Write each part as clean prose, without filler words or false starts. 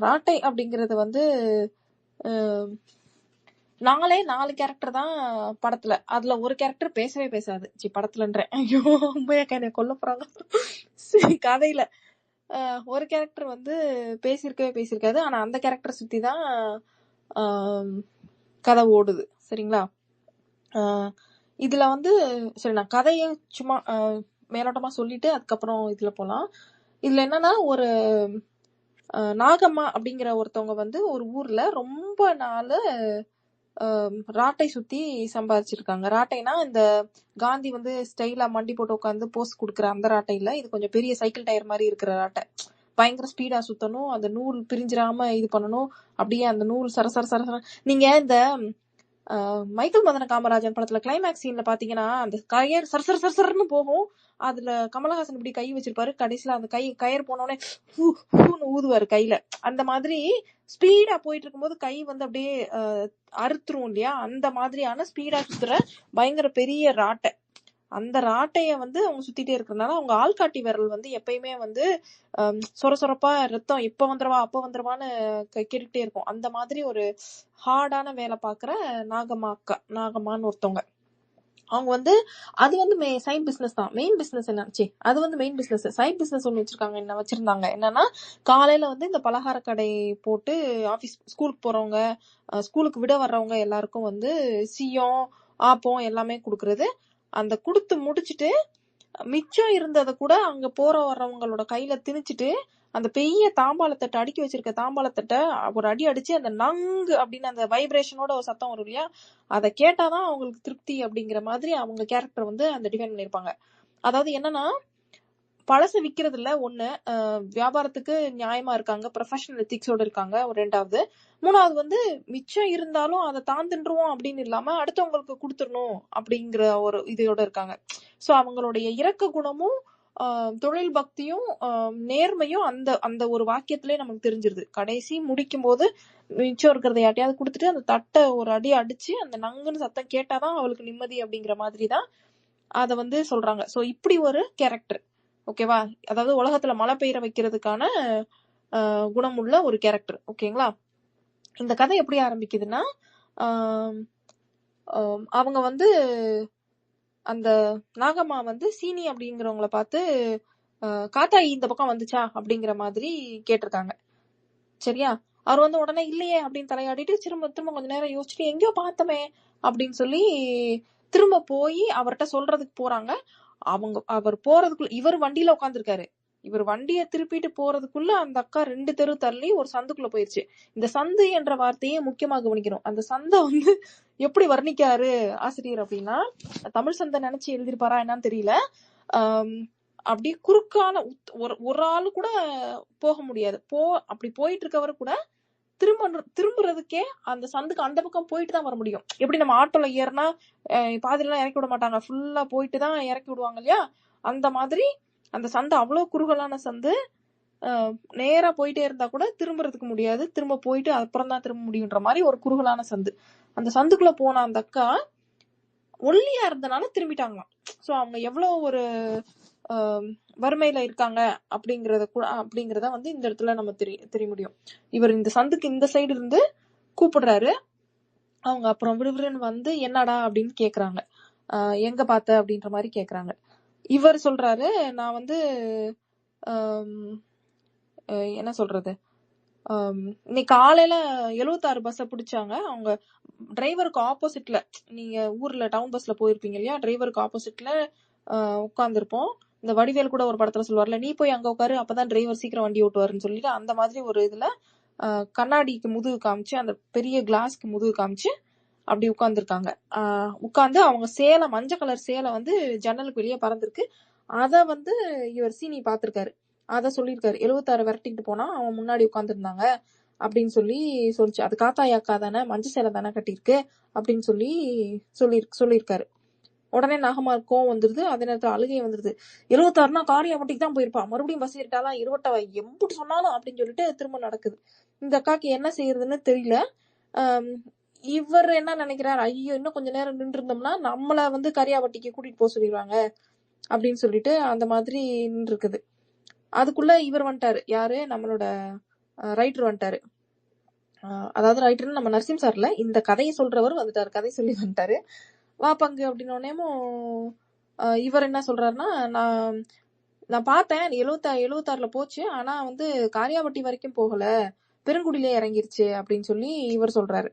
ராட்டை அப்படிங்கிறது வந்து அஹ், 4 கேரக்டர் தான் படத்துல. அதுல ஒரு கேரக்டர் பேசவே பேசாது. படத்துலன்றேன், ஐயோ உண்மையாக்கா என்னை கொல்ல போறாங்க. கதையில ஒரு கேரக்டர் வந்து பேசியிருக்காது. ஆனா அந்த கேரக்டரை சுத்தி தான் கதை ஓடுது. சரிங்களா? இதுல வந்து சரி, நான் கதையை சும்மா மேலோட்டமா சொல்லிட்டு அதுக்கப்புறம் இதுல போலாம். இதுல என்னன்னா, ஒரு நாகம்மா அப்படிங்கிற ஒருத்தவங்க வந்து ஒரு ஊர்ல ரொம்ப நாள் ராட்டை சுத்தி சம்பாதிச்சிருக்காங்க. ராட்டைனா இந்த காந்தி வந்து ஸ்டைலா மண்டி போட்டு உட்காந்து போஸ்ட் கொடுக்குற அந்த ராட்டை இல்ல. இது கொஞ்சம் பெரிய சைக்கிள் டயர் மாதிரி இருக்கிற ராட்டை. பயங்கர ஸ்பீடா சுத்தணும், அந்த நூல் பிரிஞ்சிராம இது பண்ணணும். அப்படியே அந்த நூல் சரசர சரசர. நீங்க இந்த மைக்கேல் மதன காமராஜன் படத்துல கிளைமேக்ஸ் சீன்ல பாத்தீங்கன்னா, அந்த கயர் சரசர சரசரன்னு போகும். அதுல கமலஹாசன் இப்படி கை வச்சிருப்பாரு. கடைசியில அந்த கயர் போனோடனே ஊதுவாரு கையில. அந்த மாதிரி ஸ்பீடா போயிட்டு இருக்கும்போது கை வந்து அப்படியே அறுத்துரும் இல்லையா? அந்த மாதிரியான ஸ்பீடா சுத்துற பயங்கர பெரிய ராட்டை. அந்த ராட்டைய வந்து அவங்க சுத்திட்டே இருக்கிறதுனால அவங்க ஆள்காட்டி விரல் வந்து எப்பயுமே வந்து சொர சொரப்பா ரத்தம் எப்ப வந்துருவா அப்ப வந்துருவான்னு கேட்டுட்டே இருக்கும். அந்த மாதிரி ஒரு ஹார்டான வேலை பாக்குற நாகம்மான்னு ஒருத்தவங்க. அவங்க வந்து அது வந்து சைட் பிசினஸ் தான். மெயின் பிசினஸ் என்னாச்சு, அது வந்து மெயின் பிசினஸ். சைட் பிசினஸ் ஒண்ணு வச்சிருந்தாங்க. என்னன்னா, காலையில வந்து இந்த பலகார கடை போட்டு ஆபீஸ் ஸ்கூலுக்கு போறவங்க, ஸ்கூலுக்கு விட வர்றவங்க எல்லாருக்கும் வந்து சீயம் ஆப்பம் எல்லாமே கொடுக்கறது. அந்த குடுத்து முடிச்சுட்டு மிச்சம் இருந்ததை கூட அங்க போற வர்றவங்களோட கையில திணிச்சிட்டு, அந்த பெரிய தாம்பாளத்தட்டை அடுக்கி வச்சிருக்க தாம்பாளத்தட்டை ஒரு அடி அடிச்சு அந்த நங்கு அப்படின்னு அந்த வைப்ரேஷனோட ஒரு சத்தம் வரும் இல்லையா? அதை கேட்டாதான் அவங்களுக்கு திருப்தி அப்படிங்கிற மாதிரி அவங்க கேரக்டர் வந்து அந்த டிஃபைன் பண்ணிருப்பாங்க. அதாவது என்னன்னா, பழச விக்கிறது இல்ல ஒண்ணு, வியாபாரத்துக்கு நியாயமா இருக்காங்க, ப்ரொஃபஷனல் எத்திக்ஸோட இருக்காங்க ஒரு 2வது. 3வது வந்து மிச்சம் இருந்தாலும் அதை தான் தின்றுவோம் அப்படின்னு இல்லாம அடுத்தவங்களுக்கு கொடுத்துடணும் அப்படிங்கிற ஒரு இதோட இருக்காங்க. சோ அவங்களுடைய இரக்க குணமும் தொழில் பக்தியும் நேர்மையும் அந்த அந்த ஒரு வாக்கியத்திலே நமக்கு தெரிஞ்சிருது. கடைசி முடிக்கும் போது மிச்சம் இருக்கிறத யார்ட்டையாவது கொடுத்துட்டு அந்த தட்டை ஒரு அடி அடிச்சு அந்த நங்குன்னு சத்தம் கேட்டாதான் அவளுக்கு நிம்மதி அப்படிங்கிற மாதிரிதான் அத வந்து சொல்றாங்க. சோ இப்படி ஒரு கேரக்டர். ஓகேவா? அதாவது உலகத்துல மழை பெய்ய வைக்கிறதுக்கான குணமுள்ள ஒரு கேரக்டர். ஓகேங்களா? இந்த கதை எப்படி ஆரம்பிக்குதுன்னா, அவங்க வந்து அந்த நாகம்மா வந்து சீனி அப்படிங்கிறவங்கள பார்த்து காத்தாயி இந்த பக்கம் வந்துச்சா அப்படிங்கிற மாதிரி கேட்டிருக்காங்க. சரியா? அவர் வந்து உடனே இல்லையே அப்படின்னு தலையாடிட்டு திரும்ப கொஞ்ச நேரம் யோசிச்சுட்டு எங்கேயோ பார்த்தமே அப்படின்னு சொல்லி திரும்ப போய் அவர்கிட்ட சொல்றதுக்கு போறாங்க. அவர் போறதுக்குள்ள இவர் வண்டியில உட்காந்துருக்காரு. இவர் வண்டியை திருப்பிட்டு போறதுக்குள்ள அந்த அக்கா 2 தெரு தள்ளி ஒரு சந்துக்குள்ள போயிருச்சு. இந்த சந்து என்ற வார்த்தையே முக்கியமா கவனிக்கணும். அந்த சந்தை வந்து எப்படி வர்ணிக்காரு ஆசிரியர் அப்படின்னா, தமிழ் சந்தை நினைச்சு எழுதிருப்பாரா என்னன்னு தெரியல. அப்படி குறுக்கான ஒரு ஆளு கூட போக முடியாது. அப்படி போயிட்டு இருக்கவர் கூட திரும்புறதுக்கே அந்த சந்துக்கு அந்த பக்கம் போயிட்டு தான் வர முடியும். எப்படி நம்ம ஆட்டோல ஏறினா பாதிலாம் இறக்கி விட மாட்டாங்க, ஃபுல்லா போயிட்டு தான் இறக்கி விடுவாங்க இல்லையா? அந்த மாதிரி அந்த சந்து அவ்வளவு குறுகலான சந்து. நேரா போயிட்டே இருந்தா கூட திரும்புறதுக்கு முடியாது, திரும்ப போயிட்டு அப்புறம் தான் திரும்ப முடியுன்ற மாதிரி ஒரு குறுகலான சந்து. அந்த சந்துக்குள்ள போன அந்த அக்கா ஒல்லியா இருந்தனால திரும்பிட்டாங்களாம். சோ அவங்க எவ்வளவு ஒரு வறுமையில இருக்காங்க அப்படிங்கறத வந்து இந்த இடத்துல நம்ம தெரிய முடியும். இவர் இந்த சந்துக்கு இந்த சைடு இருந்து கூப்பிடுறாரு. அவங்க அப்புறம் விறுவிறுன்னு வந்து என்னடா அப்படின்னு கேக்குறாங்க. எங்க பார்த்த அப்படின்ற மாதிரி கேக்குறாங்க. இவர் சொல்றாரு, நான் வந்து என்ன சொல்றது, இன்னைக்கு காலையில 76 பஸ்ஸ பிடிச்சாங்க. அவங்க டிரைவருக்கு ஆப்போசிட்ல, நீங்க ஊர்ல டவுன் பஸ்ல போயிருப்பீங்க இல்லையா? டிரைவருக்கு ஆப்போசிட்ல உட்காந்துருப்போம். இந்த வடிவேல் கூட ஒரு படத்துல சொல்லுவார்ல, நீ போய் அங்க உட்காரு அப்பதான் டிரைவர் சீக்கிரம் வண்டி ஓட்டுவாருன்னு சொல்லிட்டு, அந்த மாதிரி ஒரு இதுல கண்ணாடிக்கு முதுகு காமிச்சு, அந்த பெரிய கிளாஸ்க்கு முதுகு காமிச்சு அப்படி உட்கார்ந்துருக்காங்க. உட்கார்ந்து அவங்க சேலை, மஞ்சள் கலர் சேலை வந்து ஜன்னலுக்கு வெளியே பறந்துருக்கு. அத வந்து இவர் சீனி பாத்திருக்காரு. அத சொல்லியிருக்காரு. 76 விரட்டிக்கிட்டு போனா அவன் முன்னாடி உட்கார்ந்துருந்தாங்க அப்படின்னு சொல்லிச்சு. அது காத்தாய் அக்கா தானே, மஞ்சள் சேலை தானே கட்டியிருக்கு அப்படின்னு சொல்லியிருக்காரு. உடனே நாகம்மா கோவம் வந்துருது. அதே நேரத்துல அழுகையும் வந்துருது. 76னா காரியாபட்டிக்கு தான் போயிருப்பா, மறுபடியும் பஸ் ஏறிட்டாலாம், 28 எம்புட்டு சொன்னாலும் அப்படின்னு சொல்லிட்டு திரும்ப நடக்குது. இந்த அக்காக்கு என்ன செய்யறதுன்னு தெரியல. இவர் என்ன நினைக்கிறார், ஐயோ இன்னும் கொஞ்ச நேரம் நின்று இருந்தோம்னா நம்மள வந்து கரியாபட்டிக்கு கூட்டிட்டு போக சொல்லிடுவாங்க அப்படின்னு சொல்லிட்டு அந்த மாதிரி நின்று இருக்குது. அதுக்குள்ள இவர் வந்துட்டாரு. யாரு? நம்மளோட ரைட்டர் வந்துட்டாரு. அதாவது ரைட்டர்னு நம்ம நரசிம் சார்ல, இந்த கதையை சொல்றவர் வந்துட்டாரு, கதை சொல்லி வந்துட்டாரு. வா பங்கு அப்படின்னோடனேமும் இவர் என்ன சொல்றாருன்னா, நான் பார்த்தேன் 76ல போச்சு, ஆனா வந்து காரியாபட்டி வரைக்கும் போகல, பெருங்குடியிலே இறங்கிருச்சு அப்படின்னு சொல்லி இவர் சொல்றாரு.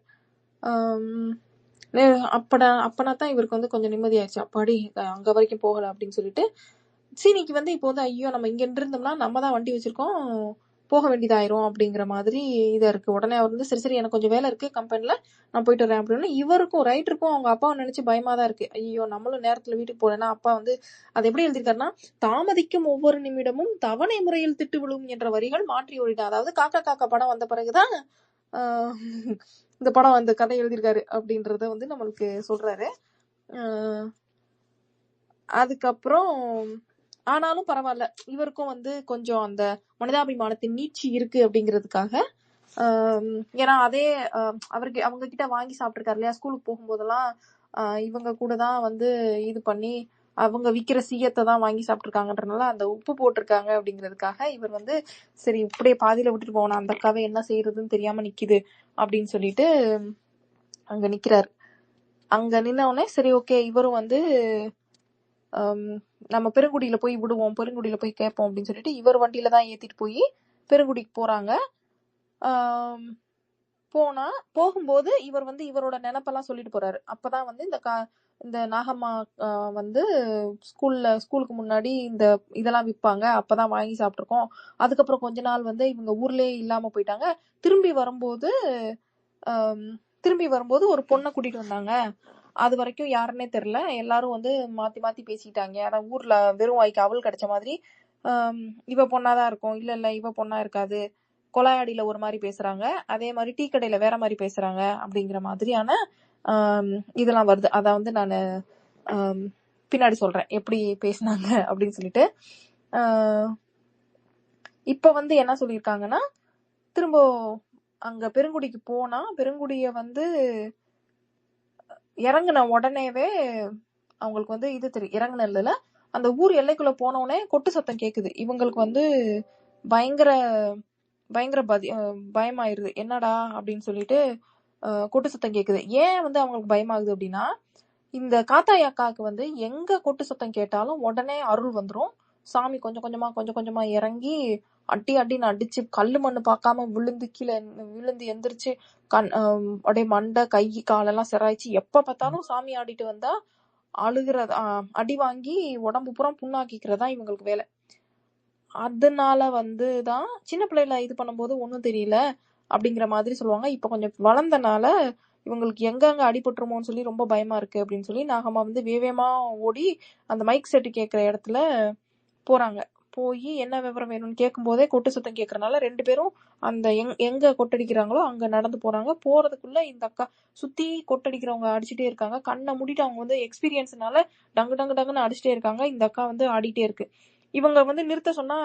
அப்பனா தான் இவருக்கு வந்து கொஞ்சம் நிம்மதியாயிடுச்சு. அப்பாடி அங்க வரைக்கும் போகல அப்படின்னு சொல்லிட்டு சீனிக்கு வந்து இப்போ வந்து ஐயோ நம்ம இங்க இருந்தோம்னா நம்ம தான் வண்டி வச்சிருக்கோம், போக வேண்டியதாயிரும் அப்படிங்கிற மாதிரி இதா இருக்கு. உடனே அவர் வந்து சரி சரி எனக்கு கொஞ்சம் வேலை இருக்கு கம்பெனில, நான் போயிட்டு வரேன் அப்படின்னு. இவருக்கும் ரைட்டருக்கும் அவங்க அப்பாவை நினைச்சு பயமா தான் இருக்கு. ஐயோ நம்மளும் நேரத்துல வீட்டுக்கு போறேன்னா அப்பா வந்து அது எப்படி எழுதிருக்காருன்னா, தாமதிக்கும் ஒவ்வொரு நிமிடமும் தவணை முறையில் திட்டு விழும் என்ற வரிகள் மாற்றி ஓடிட்டான். அதாவது காக்கா காக்கா படம் வந்த பிறகுதான் ஆஹ் இந்த படம் அந்த கதை எழுதியிருக்காரு அப்படின்றத வந்து நம்மளுக்கு சொல்றாரு. அதுக்கப்புறம் ஆனாலும் பரவாயில்ல, இவருக்கும் வந்து கொஞ்சம் அந்த மனிதாபிமானத்தின் நீட்சி இருக்கு அப்படிங்கிறதுக்காக, ஏன்னா அதே அவருக்கு அவங்க கிட்ட வாங்கி சாப்பிட்டுருக்காரு இல்லையா, ஸ்கூலுக்கு போகும்போதெல்லாம் இவங்க கூட தான் வந்து இது பண்ணி அவங்க விற்கிற சீயத்தை தான் வாங்கி சாப்பிட்டுருக்காங்கன்றனால அந்த உப்பு போட்டிருக்காங்க அப்படிங்கிறதுக்காக இவர் வந்து சரி இப்படியே பாதியில விட்டுட்டு போனா அந்த அக்காவை என்ன செய்யறதுன்னு தெரியாம நிக்குது அப்படின்னு சொல்லிட்டு அங்க நிக்கிறாரு. அங்க நின்ன உடனே சரி ஓகே இவரும் வந்து நம்ம பெருங்குடியில போய் விடுவோம், பெருங்குடியில போய் கேட்போம் அப்படின்னு சொல்லிட்டு இவர் வண்டியில தான் ஏத்திட்டு போய் பெருங்குடிக்கு போறாங்க. போகும்போது இவர் வந்து இவரோட நினைப்பெல்லாம் சொல்லிட்டு போறாரு. அப்பதான் வந்து இந்த நாகம்மா வந்து ஸ்கூலுக்கு முன்னாடி இந்த இதெல்லாம் விற்பாங்க, அப்பதான் வாங்கி சாப்பிட்டுருக்கோம். அதுக்கப்புறம் கொஞ்ச நாள் வந்து இவங்க ஊர்லயே இல்லாம போயிட்டாங்க. திரும்பி வரும்போது ஒரு பொண்ணை கூட்டிட்டு வந்தாங்க. அது வரைக்கும் யாருன்னே தெரியல, எல்லாரும் வந்து மாத்தி மாத்தி பேசிட்டாங்க. அதான் ஊர்ல வெறும் வாய்க்கு அவள் கிடைச்ச மாதிரி இவ பொண்ணாதான் இருக்கும், இல்ல இல்ல இவ பொண்ணா இருக்காது, கொலாயாடியில ஒரு மாதிரி பேசுறாங்க, அதே மாதிரி டீ கடையில வேற மாதிரி பேசுறாங்க அப்படிங்கிற மாதிரியான இதெல்லாம் வருது. அத வந்து நான் பின்னாடி சொல்றேன் எப்படி பேசினாங்க அப்படின்னு சொல்லிட்டு. இப்ப வந்து என்ன சொல்லியிருக்காங்கன்னா, திரும்ப அங்க பெருங்குடிக்கு போனா பெருங்குடிய வந்து இறங்குன உடனேவே அவங்களுக்கு வந்து இது தெரியும். இறங்குனதுல அந்த ஊர் எல்லைக்குள்ள போனோடனே கொட்டு சத்தம் கேக்குது. இவங்களுக்கு வந்து பயங்கர பயங்கர பயமாயிருது. என்னடா அப்படின்னு சொல்லிட்டு கொட்டு சத்தம் கேக்குது. ஏன் வந்து அவங்களுக்கு பயமாகுது அப்படின்னா, இந்த காத்தாய் அக்காவுக்கு வந்து எங்க கொட்டு சத்தம் கேட்டாலும் உடனே அருள் வந்துரும். சாமி கொஞ்சம் கொஞ்சமா இறங்கி அடின்னு அடிச்சு கல்லு மண்ணு பார்க்காம விழுந்து எந்திரிச்சு அப்படியே மண்டை கை காலெல்லாம் சிராய்ச்சி எப்ப பார்த்தாலும் சாமி ஆடிட்டு வந்தா அழுகுறது, அடி வாங்கி உடம்பு பூரா புண்ணாக்கிக்கிறதா இவங்களுக்கு வேலை. அதனால வந்துதான் சின்ன பிள்ளைல இது பண்ணும்போது ஒன்னும் தெரியல அப்படிங்கிற மாதிரி சொல்லுவாங்க. இப்ப கொஞ்சம் வளர்ந்தனால இவங்களுக்கு எங்கெங்க அடிபட்டுருமோன்னு சொல்லி ரொம்ப பயமா இருக்கு அப்படின்னு சொல்லி நாகம்மா வந்து வேகமா ஓடி அந்த மைக் செட்டு கேட்கிற இடத்துல போறாங்க. போய் என்ன விவரம் வேணும்னு கேட்கும் போதே கொட்டு சத்தம் கேட்கறதுனால 2 பேரும் அந்த எங்க கொட்டடிக்கிறாங்களோ அங்க நடந்து போறாங்க. போறதுக்குள்ள இந்த அக்கா சுத்தி கொட்டடிக்கிறவங்க அடிச்சுட்டே இருக்காங்க. கண்ணை மூடிட்டு அவங்க வந்து எக்ஸ்பீரியன்ஸ்னால டங்கு டங்கு டங்குன்னு அடிச்சுட்டே இருக்காங்க. இந்த அக்கா வந்து ஆடிட்டே இருக்கு. இவங்க வந்து நிறுத்த சொன்னா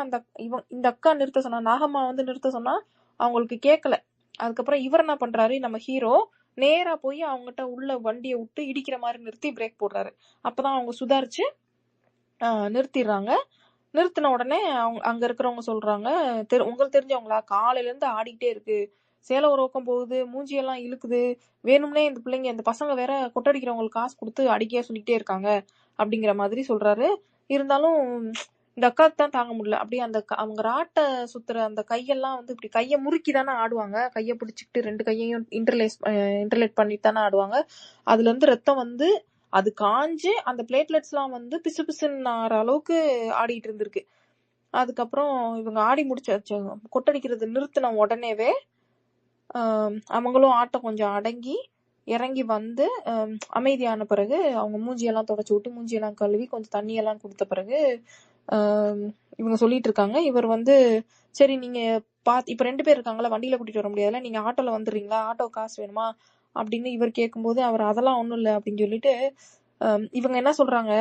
இந்த அக்கா நிறுத்த சொன்னா, நாகம்மா வந்து நிறுத்த சொன்னா அவங்களுக்கு கேட்கல. அதுக்கப்புறம் இவர் என்ன பண்றாரு, நம்ம ஹீரோ நேரா போய் அவங்ககிட்ட உள்ள வண்டியை விட்டு இடிக்கிற மாதிரி நிறுத்தி பிரேக் போடுறாரு. அப்பதான் அவங்க சுதாரிச்சு நிறுத்திடுறாங்க. நிறுத்தின உடனே அங்க இருக்கிறவங்க சொல்றாங்க, உங்களுக்கு தெரிஞ்சவங்களா, காலையில இருந்து ஆடிக்கிட்டே இருக்கு, சேலம் ஒரு பக்கம் போகுது, மூஞ்சியெல்லாம் இழுக்குது, வேணும்னே இந்த பிள்ளைங்க இந்த பசங்க வேற கொட்டடிக்கிறவங்களுக்கு காசு கொடுத்து அடிக்க சொல்லிட்டே இருக்காங்க அப்படிங்கிற மாதிரி சொல்றாரு. இருந்தாலும் இந்த அக்காவுக்கு தான் தாங்க முடியல. அப்படியே அந்த அவங்க ராட்டை சுத்துற அந்த கையெல்லாம் வந்து இப்படி கையை முறுக்கி தானே ஆடுவாங்க, கையை பிடிச்சிக்கிட்டு 2 கையையும் இன்டர்லேட் பண்ணிட்டு தானே ஆடுவாங்க. அதுல இருந்து ரத்தம் வந்து அது காஞ்சு அந்த பிளேட்லெட்ஸ் எல்லாம் வந்து பிசு பிசுன்னு ஆற அளவுக்கு ஆடிட்டு இருந்திருக்கு. அதுக்கப்புறம் இவங்க ஆடி முடிச்சாச்சு, கொட்டடிக்கிறது நிறுத்தின உடனேவே அவங்களும் ஆட்டம் கொஞ்சம் அடங்கி இறங்கி வந்து அமைதியான பிறகு அவங்க மூஞ்சியெல்லாம் தொடச்சு விட்டு மூஞ்சியெல்லாம் கழுவி கொஞ்சம் தண்ணியெல்லாம் கொடுத்த பிறகு இவங்க சொல்லிட்டு இருக்காங்க. இவர் வந்து சரி நீங்க இப்ப 2 பேர் இருக்காங்களா, வண்டியில கூட்டிட்டு வர முடியாதுல, நீங்க ஆட்டோல வந்துடுறீங்களா, ஆட்டோ காசு வேணுமா அப்படின்னு இவர் கேட்கும்போது அவர் அதெல்லாம் ஒண்ணும் இல்லை அப்படின்னு சொல்லிட்டு இவங்க என்ன சொல்றாங்க,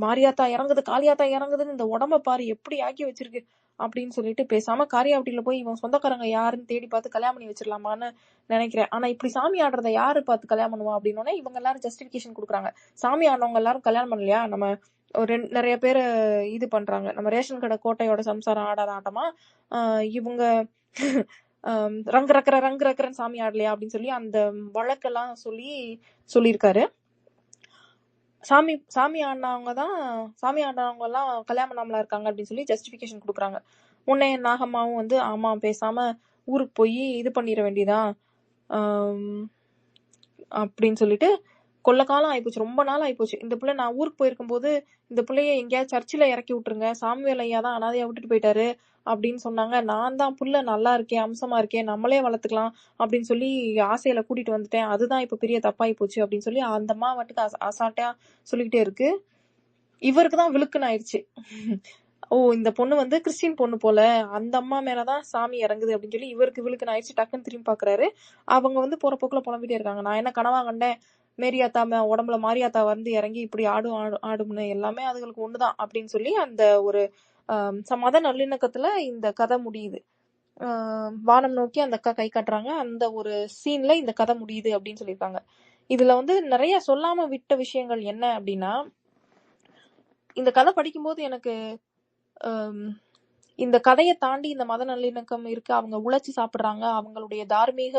மாரியாத்தா இறங்குது காளியாத்தா இறங்குதுன்னு இந்த உடம்ப பாரு எப்படி ஆக்கி வச்சிருக்கு அப்படின்னு சொல்லிட்டு பேசாம காரியாவட்டியில போய் இவன் சொந்தக்காரங்க யாருன்னு தேடி பார்த்து கல்யாணம் பண்ணி வச்சிடலாமான்னு நினைக்கிறேன். ஆனா இப்படி சாமி ஆடுறத யாரு பார்த்து கல்யாணம் பண்ணுவா அப்படின்னோடனே இவங்க எல்லாரும் ஜஸ்டிபிகேஷன் கொடுக்குறாங்க. சாமி ஆடுறவங்க எல்லாரும் கல்யாணம் பண்ணலையா, நம்ம நிறைய பேரை இது பண்றாங்க. நம்ம ரேஷன் கடை கோட்டையோட சம்சாரம் ஆடாத ஆட்டமா இவங்க ரங்கு ரக்கரன்னு சாமி ஆடலையா அப்படின்னு சொல்லி அந்த வழக்கெல்லாம் சொல்லியிருக்காரு. சாமி ஆடினவங்க எல்லாம் கல்யாணம் பண்ணாமலா இருக்காங்க அப்படின்னு சொல்லி ஜஸ்டிபிகேஷன் கொடுக்குறாங்க. உடனே நாகம்மாவும் வந்து ஆமா பேசாம ஊருக்கு போய் இது பண்ணிட வேண்டியதான் அப்படின்னு சொல்லிட்டு கொள்ள காலம் ஆயிப்போச்சு, ரொம்ப நாள் ஆயிப்போச்சு. இந்த பிள்ளை நான் ஊருக்கு போயிருக்கும் போது இந்த பிள்ளைய எங்கேயாவது சர்ச்சில் இறக்கி விட்டுருங்க, சாமுவேல் ஐயா தான் அனாதையா விட்டுட்டு போயிட்டாரு அப்படின்னு சொன்னாங்க. நான் தான் புள்ள நல்லா இருக்கேன், அம்சமா இருக்கேன், நம்மளே வளர்த்துக்கலாம் அப்படின்னு சொல்லி ஆசையில கூட்டிட்டு வந்துட்டேன், அதுதான் இப்ப பெரிய தப்பாயி போச்சு அப்படின்னு சொல்லி அந்த அம்மா வாட்டுக்கு அசால்ட்டா சொல்லிக்கிட்டே இருக்கு. இவருக்கு தான் விழுக்குன்னு ஆயிடுச்சு. ஓ இந்த பொண்ணு வந்து கிறிஸ்டின் பொண்ணு போல, அந்த அம்மா மேலதான் சாமி இறங்குது அப்படின்னு சொல்லி இவருக்கு விழுக்குன்னு ஆயிடுச்சு. டக்குன்னு திரும்பி பாக்குறாரு. அவங்க வந்து போற போக்குல புலம்பிட்டே இருக்காங்க, நான் என்ன கனவா கண்டேன், மேரியாத்தா உடம்புல மாரியாத்தா வந்து இறங்கி இப்படி ஆடும்னு, எல்லாமே அதுகளுக்கு ஒண்ணுதான் அப்படின்னு சொல்லி அந்த ஒரு மத நல்லிணக்கத்துல இந்த கதை முடியுது. வானம் நோக்கி அந்த அக்கா கை காட்டுறாங்க, அந்த ஒரு சீன்ல இந்த கதை முடியுது அப்படின்னு சொல்லியிருக்காங்க. இதுல வந்து நிறைய சொல்லாம விட்ட விஷயங்கள் என்ன அப்படின்னா, இந்த கதை படிக்கும்போது எனக்கு இந்த கதையை தாண்டி இந்த மத நல்லிணக்கம் இருக்கு, அவங்க உழைச்சு சாப்பிடுறாங்க, அவங்களுடைய தார்மீக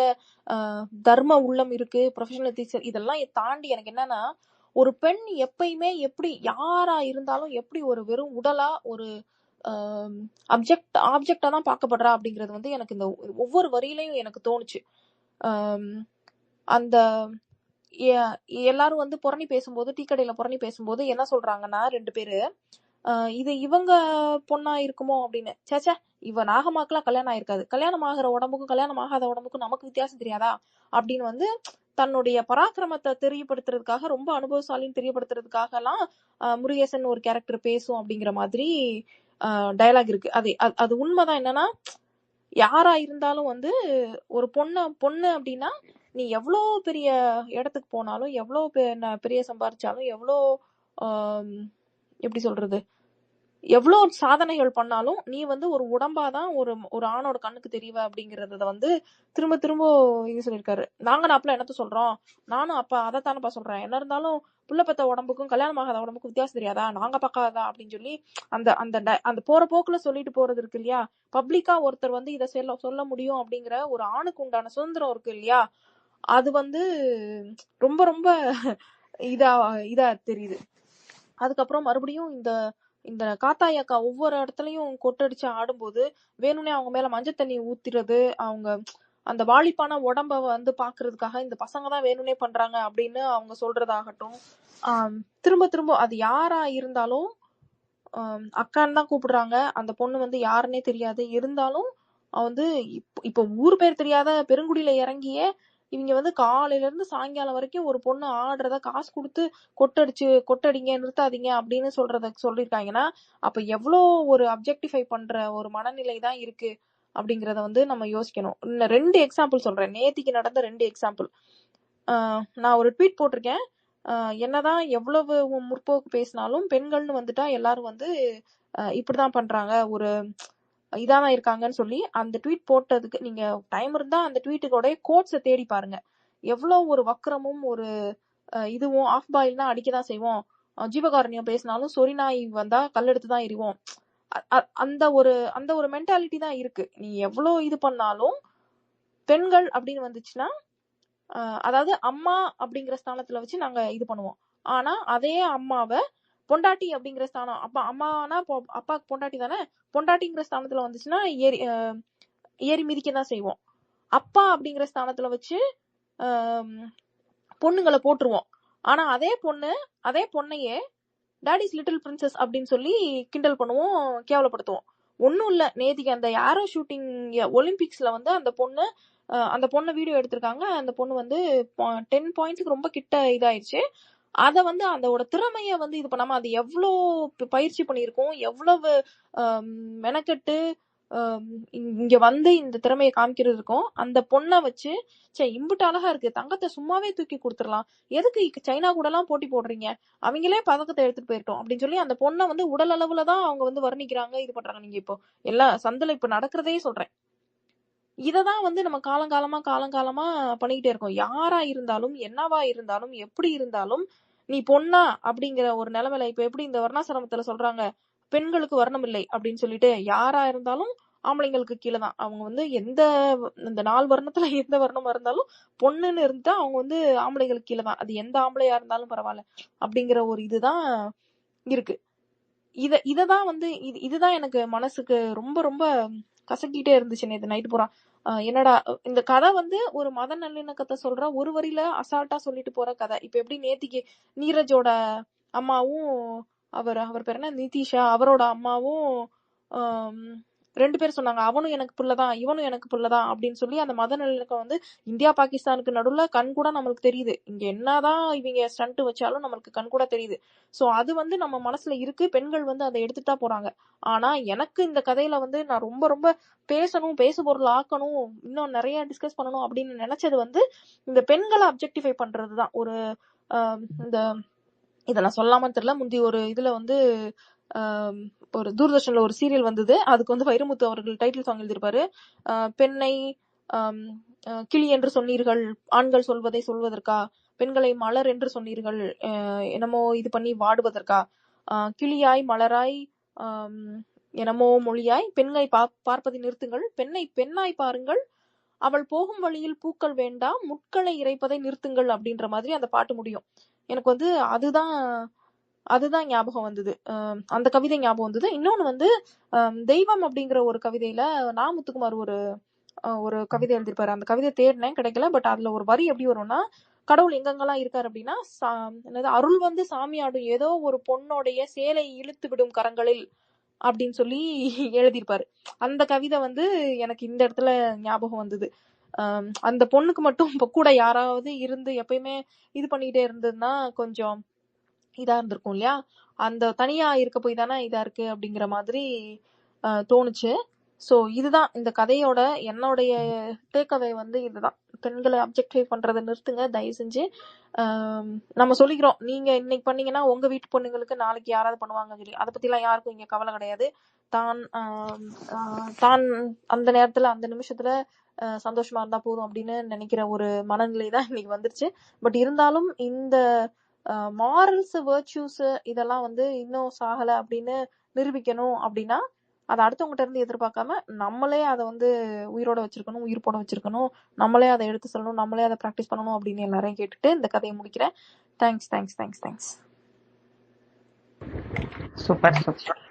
தர்ம உள்ளம் இருக்கு, ப்ரொஃபஷனல் டீச்சர், இதெல்லாம் தாண்டி எனக்கு என்னன்னா, ஒரு பெண் எப்பயுமே எப்படி யாரா இருந்தாலும் எப்படி ஒரு வெறும் உடலா ஒரு ஆப்ஜெக்டா தான் பார்க்கப்படுறா அப்படிங்கிறது வந்து எனக்கு இந்த ஒவ்வொரு வரியிலையும் எனக்கு தோணுச்சு. அந்த எல்லாரும் வந்து புரணி பேசும்போது, டீ கடையில புரணி பேசும்போது என்ன சொல்றாங்கன்னா, 2 பேரு இது இவங்க பொண்ணா இருக்குமோ அப்படின்னு. சேச்சா, இவ நாகமாக்கெல்லாம் கல்யாணம் ஆயிருக்காது, கல்யாணம் ஆகிற உடம்புக்கும் கல்யாணம் ஆகாத உடம்புக்கும் நமக்கு வித்தியாசம் தெரியாதா அப்படின்னு வந்து தன்னுடைய பராக்கிரமத்தை தெரியப்படுத்துறதுக்காக, ரொம்ப அனுபவசாலின்னு தெரியப்படுத்துறதுக்காக எல்லாம் முருகேசன் ஒரு கேரக்டர் பேசும் அப்படிங்கிற மாதிரி டயலாக் இருக்கு. அது உண்மைதான். என்னன்னா, யாரா இருந்தாலும் வந்து ஒரு பொண்ணு அப்படின்னா நீ எவ்வளோ பெரிய இடத்துக்கு போனாலும், எவ்வளோ பெரிய சம்பாரிச்சாலும், எவ்வளோ எப்படி சொல்றது, எவ்வளோ சாதனைகள் பண்ணாலும் நீ வந்து ஒரு உடம்பாதான் ஒரு ஆணோட கண்ணுக்கு தெரியவ அப்படிங்கறத வந்து திரும்ப திரும்ப இது சொல்லியிருக்காரு. நாங்க அப்பல என்னத்த சொல்றோம், நானும் அப்ப அதைத்தானப்பா சொல்றேன், என்ன இருந்தாலும் புள்ள பெத்த உடம்புக்கும் கல்யாணம் ஆகாத உடம்புக்கும் வித்தியாசம் தெரியாதா, நாங்க பார்க்காதா அப்படின்னு சொல்லி அந்த அந்த அந்த போற போக்குல சொல்லிட்டு போறது இருக்கு இல்லையா. பப்ளிக்கா ஒருத்தர் வந்து இதை சொல்ல முடியும் அப்படிங்கிற ஒரு ஆணுக்கு உண்டான சுதந்திரம் இருக்கு இல்லையா, அது வந்து ரொம்ப ரொம்ப இதா தெரியுது. அதுக்கப்புறம் மறுபடியும் இந்த காத்தாய் அக்கா ஒவ்வொரு இடத்துலயும் கொட்டடிச்சு ஆடும்போது வேணும்னே அவங்க மேல மஞ்சள் தண்ணி ஊத்திறது, அவங்க அந்த வாலிப்பான உடம்ப வந்து பாக்குறதுக்காக இந்த பசங்க தான் வேணும்னே பண்றாங்க அப்படின்னு அவங்க சொல்றதாகட்டும், திரும்ப திரும்ப அது யாரா இருந்தாலும் அக்கான்னு தான் கூப்பிடுறாங்க. அந்த பொண்ணு வந்து யாருன்னே தெரியாது, இருந்தாலும் வந்து இப்ப ஊர் பேர் தெரியாத பெருங்குடியில இறங்கியே இவங்க வந்து காலையில இருந்து சாயங்காலம் வரைக்கும் ஒரு பொண்ணு ஆடுறத காசு கொடுத்து கொட்டடிங்க, நிறுத்தாதீங்க அப்படின்னு சொல்லியிருக்காங்கன்னா, அப்ப எவ்வளோ ஒரு அப்ஜெக்டிஃபை பண்ற ஒரு மனநிலை தான் இருக்கு அப்படிங்கறத வந்து நம்ம யோசிக்கணும். இன்னும் 2 எக்ஸாம்பிள் சொல்றேன், நேத்திக்கு நடந்த 2 எக்ஸாம்பிள். நான் ஒரு ட்வீட் போட்டிருக்கேன், என்னதான் எவ்வளவு முற்போக்கு பேசினாலும் பெண்கள்னு வந்துட்டா எல்லாரும் வந்து இப்படிதான் பண்றாங்க, ஒரு இதாதான் இருக்காங்கன்னு சொல்லி அந்த ட்வீட் போட்டதுக்கு நீங்க டைம் இருந்தா அந்த ட்வீட்டுக்கோட கோட்ஸை தேடி பாருங்க. எவ்வளவு ஒரு வக்கரமும் ஒரு இதுவும், ஆஃப் பாயில்னா அடிக்கதான் செய்வோம், ஜீவகாரண்யம் பேசினாலும் சொரிநாய் வந்தா கல்லெடுத்துதான் எறிவோம், அந்த ஒரு மென்டாலிட்டி தான் இருக்கு. நீ எவ்வளவு இது பண்ணாலும் பெண்கள் அப்படின்னு வந்துச்சுன்னா, அதாவது அம்மா அப்படிங்கிற ஸ்தானத்துல வச்சு நாங்க இது பண்ணுவோம். ஆனா அதே அம்மாவை பொண்டாட்டி அப்படிங்கிற ஸ்தானம், அப்பா அம்மானா அப்பாவுக்கு பொண்டாட்டி தானே, பொண்டாட்டிங்கிற ஸ்தானத்துல வந்துச்சுன்னா ஏறி மிதிக்கதான் செய்வோம். அப்பா அப்படிங்கிற ஸ்தானத்துல வச்சு பொண்ணுங்களை போட்டுருவோம். ஆனா அதே பொண்ணையே டாடிஸ் லிட்டில் பிரின்சஸ் அப்படின்னு சொல்லி கிண்டல் பண்ணுவோம், கேவலப்படுத்துவோம். ஒன்னும் இல்ல, நேத்திக்கு அந்த ஏரோ ஷூட்டிங் ஒலிம்பிக்ஸ்ல வந்து அந்த பொண்ணு வீடியோ எடுத்திருக்காங்க. அந்த பொண்ணு வந்து 10 பாயிண்ட்ஸ்க்கு ரொம்ப கிட்ட இதாயிருச்சு. அத வந்து அதோட திறமைய வந்து இது பண்ணாம அது எவ்வளோ பயிற்சி பண்ணியிருக்கோம், எவ்வளவு மெனக்கெட்டு இங்க வந்து இந்த திறமையை காமிக்கிறது இருக்கும். அந்த பொண்ணை வச்சு இம்புட்டு அழகா இருக்கு, தங்கத்தை சும்மாவே தூக்கி கொடுத்துடலாம், எதுக்கு சைனா கூட எல்லாம் போட்டி போடுறீங்க, அவங்களே பதக்கத்தை எடுத்துட்டு போயிட்டோம் அப்படின்னு சொல்லி அந்த பொண்ணை வந்து உடல் அளவுலதான் அவங்க வந்து வர்ணிக்கிறாங்க, இது பண்றாங்க. நீங்க இப்போ எல்லா சந்தில இப்ப நடக்கிறதே சொல்றேன். இததான் வந்து நம்ம காலங்காலமா பண்ணிக்கிட்டே இருக்கோம். யாரா இருந்தாலும், என்னவா இருந்தாலும், எப்படி இருந்தாலும் நீ பொண்ணா அப்படிங்கிற ஒரு நிலைமையில இப்ப எப்படி இந்த வர்ணாசிரமத்துல சொல்றாங்க பெண்களுக்கு வர்ணம் இல்லை அப்படின்னு சொல்லிட்டு யாரா இருந்தாலும் ஆம்பளைங்களுக்கு கீழே தான் அவங்க வந்து எந்த இந்த 4 வர்ணத்துல எந்த வர்ணமா இருந்தாலும் பொண்ணுன்னு இருந்தா அவங்க வந்து ஆம்பளைங்களுக்கு கீழே தான். அது எந்த ஆம்பளையா இருந்தாலும் பரவாயில்ல அப்படிங்கிற ஒரு இதுதான் இருக்கு. இததான் வந்து இதுதான் எனக்கு மனசுக்கு ரொம்ப ரொம்ப கசக்கிட்டே இருந்துச்சு நேத்து நைட்டு பூரா. என்னடா இந்த கதை வந்து ஒரு மத நல்லிணக்கத்தை சொல்ற ஒரு வரியில அசால்ட்டா சொல்லிட்டு போற கதை. இப்ப எப்படி நேத்திக்கு நீரஜோட அம்மாவும் அவர் பேர் என்ன நிதிஷா அவரோட அம்மாவும் 2 பேர் சொன்னாங்க அவனும் எனக்கு புள்ளதான் இவனும் எனக்கு புள்ளதான் அப்படின்னு சொல்லி அந்த மத நல்லிணக்கம் வந்து இந்தியா பாகிஸ்தானுக்கு நடுவுல கண் கூட நம்மளுக்கு தெரியுது. இங்க என்னதான் இவங்க ஸ்டண்ட் வச்சாலும் நம்மளுக்கு கண் கூட தெரியுது. சோ அது வந்து நம்ம மனசுல இருக்கு. பெண்கள் வந்து அதை எடுத்துட்டா போறாங்க. ஆனா எனக்கு இந்த கதையில வந்து நான் ரொம்ப ரொம்ப பேசணும் பேசுபொருள் ஆக்கணும் இன்னும் நிறைய டிஸ்கஸ் பண்ணணும் அப்படின்னு நினைச்சது வந்து இந்த பெண்களை அப்ஜெக்டிஃபை பண்றதுதான். ஒரு இந்த இத நான் சொல்லாமன்னு தெரியல. முந்தி ஒரு இதுல வந்து ஒரு தூர்தர்ஷன்ல ஒரு சீரியல் வந்தது. அதுக்கு வந்து வைரமுத்து அவர்கள் டைட்டில் சாங் எழுதியிருப்பாரு. பெண்ணை கிளி என்று சொன்னீர்கள் ஆண்கள் சொல்வதை சொல்வதற்கா, பெண்களை மலர் என்று சொன்னீர்கள் என்னமோ இது பண்ணி வாடுவதற்கா, கிளியாய் மலராய் என்னமோ மொழியாய் பெண்ணை பார்ப்பதை நிறுத்துங்கள், பெண்ணை பெண்ணாய் பாருங்கள், அவள் போகும் வழியில் பூக்கள் வேண்டாம், முட்களை இறைப்பதை நிறுத்துங்கள் அப்படின்ற மாதிரி அந்த பாட்டு முடியும். எனக்கு வந்து அதுதான் ஞாபகம் வந்தது. அந்த கவிதை ஞாபகம் வந்தது. இன்னொன்னு வந்து தெய்வம் அப்படிங்கிற ஒரு கவிதையில நாமுத்துக்குமார் ஒரு கவிதை எழுதியிருப்பாரு. அந்த கவிதை தேடினேன் கிடைக்கல. பட் அதுல ஒரு வரி எப்படி வரும்னா, கடவுள் எங்கெங்கெல்லாம் இருக்காரு அப்படின்னா என்னது அருள் வந்து சாமியாடும் ஏதோ ஒரு பொண்ணோடைய சேலை இழுத்து விடும் கரங்களில் அப்படின்னு சொல்லி எழுதியிருப்பாரு. அந்த கவிதை வந்து எனக்கு இந்த இடத்துல ஞாபகம் வந்தது. அந்த பொண்ணுக்கு மட்டும் இப்ப கூட யாராவது இருந்து எப்பயுமே இது பண்ணிட்டே இருந்ததுன்னா கொஞ்சம் இதா இருந்திருக்கும் இல்லையா. அந்த தனியா இருக்க போய் தானே இதா இருக்கு அப்படிங்கிற மாதிரி தோணுச்சு. சோ இதுதான் இந்த கதையோட என்னுடைய டேக்அவே வந்து இதுதான். பெண்களை அப்ஜெக்டிஃபை பண்றதை நிறுத்துங்க தயவு செஞ்சு. நம்ம சொல்லிக்கிறோம் நீங்க இன்னைக்கு பண்ணீங்கன்னா உங்க வீட்டு பொண்ணுங்களுக்கு நாளைக்கு யாராவது பண்ணுவாங்க சொல்லி. அதை பத்தி எல்லாம் யாருக்கும் இங்க கவலை கிடையாது. தான் அந்த நேரத்துல அந்த நிமிஷத்துல சந்தோஷமா இருந்தா போதும் அப்படின்னு நினைக்கிற ஒரு மனநிலை தான் இன்னைக்கு வந்துருச்சு. பட் இருந்தாலும் இந்த மாரல்ஸ் வெர்ச்சுஸ் இதெல்லாம் வந்து இன்னும் சாகல அப்படின்னு நிரூபிக்கணும் அப்படின்னா அதை அடுத்தவங்ககிட்ட இருந்து எதிர்பார்க்காம நம்மளே அதை வந்து உயிரோட வச்சிருக்கணும், உயிர் போட வச்சிருக்கணும், நம்மளே அதை எடுத்து சொல்லணும், நம்மளே அதை ப்ராக்டிஸ் பண்ணணும் அப்படின்னு எல்லாரையும் கேட்டுட்டு இந்த கதையை முடிக்கிறேன். Thanks thanks thanks thanks. Super super,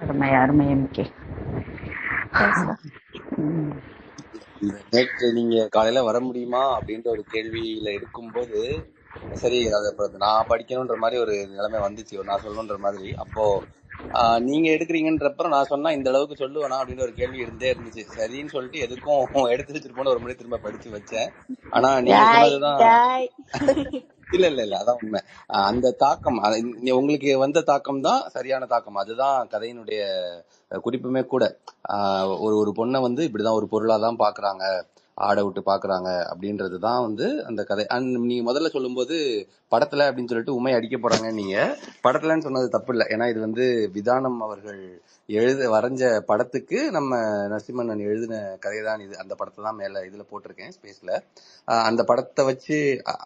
அருமை அருமை எம்கே. நேற்று நீங்க காலையில வர முடியுமா அப்படின்ற ஒரு கேள்வியில இருக்கும்போது சரி அதை நான் படிக்கணும்ன்ற மாதிரி ஒரு நிலைமை வந்துச்சு, நான் சொல்லணுன்ற மாதிரி. அப்போ நீங்க எடுக்கிறீங்கன்றப்ப நான் சொன்னா இந்த அளவுக்கு சொல்லுவேனா அப்படின்னு ஒரு கேள்வி இருந்தே இருந்துச்சு. சரின்னு சொல்லிட்டு எதுக்கும் எடுத்து வச்சிருப்போன்னு ஒரு முறை திரும்ப படிச்சு வச்சேன். ஆனா நீங்க சொன்னதுதான் இல்ல அதான் உண்மை. அந்த தாக்கம் உங்களுக்கு வந்த தாக்கம் தான் சரியான தாக்கம். அதுதான் கதையினுடைய குறிப்புமே கூட. ஒரு பொண்ணை வந்து இப்படிதான் ஒரு பொருளாதான் பாக்குறாங்க, ஆடை விட்டு பாக்குறாங்க அப்படின்றதுதான் வந்து அந்த கதை. நீங்க முதல்ல சொல்லும்போது படத்துல அப்படின்னு சொல்லிட்டு உண்மை அடிக்க போறாங்க. நீங்க படத்துலன்னு சொன்னது தப்பு இல்லை. ஏன்னா இது வந்து விதானம் அவர்கள் வரைஞ்ச படத்துக்கு நம்ம நரசிம்மன் எழுதின கதை தான் இது. அந்த படத்தை தான் மேல இதுல போட்டிருக்கேன் ஸ்பேஸ்ல. அந்த படத்தை வச்சு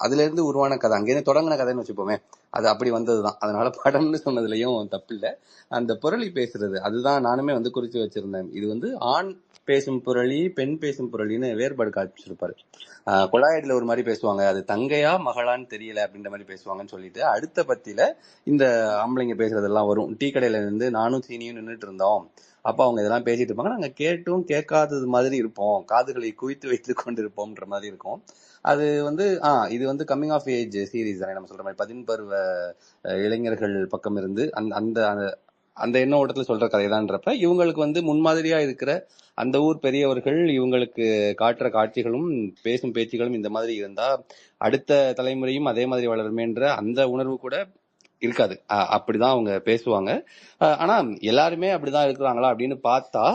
அதுல இருந்து உருவான கதை, அங்கேயிருந்து தொடங்கின கதைன்னு வச்சுப்போமே, அது அப்படி வந்ததுதான். அதனால படம்னு சொன்னதுலயும் தப்பு இல்லை. அந்த புரளி பேசுறது அதுதான் நானுமே வந்து குறிச்சு வச்சிருந்தேன். இது வந்து ஆண் பேசும் புரளி, பெண் பேசும் புரளின்னு வேறுபாடு காட்சிருப்பாரு. கொலாயடில ஒரு மாதிரி பேசுவாங்க, அது தங்கையா மகளான்னு தெரியல அப்படின்ற மாதிரி பேசுவாங்கன்னு சொல்லிட்டு அடுத்த பத்தியில இந்த ஆம்பளைங்க பேசுறதெல்லாம் வரும். டீ கடையில இருந்து நானும் சீனியும் நின்றுட்டு இருந்தோம். அப்ப அவங்க இதெல்லாம் பேசிட்டு இருப்பாங்க, நாங்க கேட்டும் கேட்காதது மாதிரி இருப்போம், காதுகளை குவித்து வைத்து கொண்டு இருப்போம்ன்ற மாதிரி இருக்கும். அது வந்து இது வந்து கம்மிங் ஆஃப் ஏஜ் சீரீஸ் தானே, நம்ம சொல்ற மாதிரி 18 பருவ இளைஞர்கள் பக்கம் இருந்து அந்த அந்த எண்ண ஓட்டத்துல சொல்ற கதைதான்றப்ப இவங்களுக்கு வந்து முன்மாதிரியா இருக்கிற அந்த ஊர் பெரியவர்கள் இவங்களுக்கு காட்டுற காட்சிகளும் பேசும் பேச்சுகளும் இந்த மாதிரி இருந்தா அடுத்த தலைமுறையும் அதே மாதிரி வளருமேன்ற அந்த உணர்வு கூட இருக்காது. அப்படிதான் அவங்க பேசுவாங்க. ஆனா எல்லாருமே அப்படிதான் இருக்கிறாங்களா அப்படின்னு பார்த்தா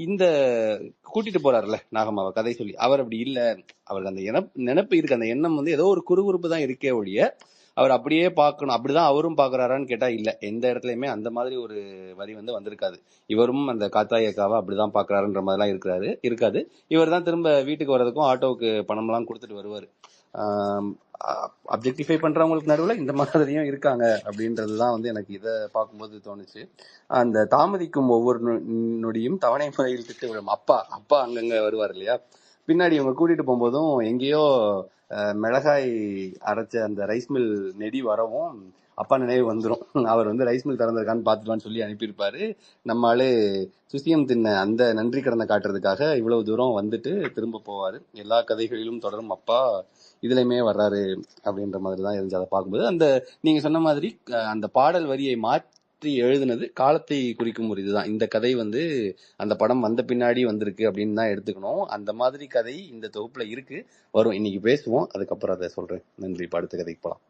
இந்த கூட்டிட்டு போறாருல நாகம்மாவை கதை சொல்லி, அவர் அப்படி இல்ல. அவருக்கு அந்த நினைப்பு இருக்கு, அந்த எண்ணம் வந்து ஏதோ ஒரு குறுகுறுப்பு தான் இருக்கே ஒழிய அவர் அப்படியே பார்க்கணும், அப்படிதான் அவரும் பாக்குறாரான்னு கேட்டா இல்ல. எந்த இடத்துலயுமே அந்த மாதிரி ஒரு வரி வந்திருக்காது. இவரும் அந்த காத்தாய் அக்காவை அப்படிதான் பாக்குறாருன்ற மாதிரிலாம் இருக்காது. இவர் தான் திரும்ப வீட்டுக்கு வர்றதுக்கும் ஆட்டோவுக்கு பணம் எல்லாம் கொடுத்துட்டு வருவாரு. அப்ஜெக்டிஃபை பண்றவங்களுக்கு நடுவில் இந்த மாதிரியும் இருக்காங்க அப்படின்றதுதான் எனக்கு இதை பார்க்கும்போது தோணுச்சு. அந்த தாமதிக்கும் ஒவ்வொரு நொடியும் தவணை முறையில் திட்டு விடும். அப்பா அங்கங்க வருவார் இல்லையா, பின்னாடி இவங்க கூட்டிட்டு போகும்போதும் எங்கேயோ மிளகாய் அரைச்ச அந்த ரைஸ் மில் நெடி வரவும் அப்பா நினைவு வந்துடும். அவர் ரைஸ் மில் திறந்திருக்கான்னு பார்த்துட்டுவான்னு சொல்லி அனுப்பியிருப்பாரு. நம்ம ஆளு சுசியம் தின்ன அந்த நன்றி கடனை காட்டுறதுக்காக இவ்வளவு தூரம் வந்துட்டு திரும்ப போவாரு. எல்லா கதைகளிலும் தொடரும் அப்பா இதுலயுமே வர்றாரு அப்படின்ற மாதிரி தான் இருந்துச்சு. அதை பார்க்கும்போது அந்த நீங்க சொன்ன மாதிரி அந்த பாடல் வரியை மாற்றி எழுதுனது காலத்தை குறிக்கும் ஒரு இதுதான். இந்த கதை அந்த படம் வந்த பின்னாடி வந்திருக்கு அப்படின்னு தான் எடுத்துக்கணும். அந்த மாதிரி கதை இந்த தொகுப்புல இருக்கு, வரும். இன்னைக்கு பேசுவோம், அதுக்கப்புறம் அதை சொல்றேன். நன்றி. அடுத்த கதைக்கு போலாம்.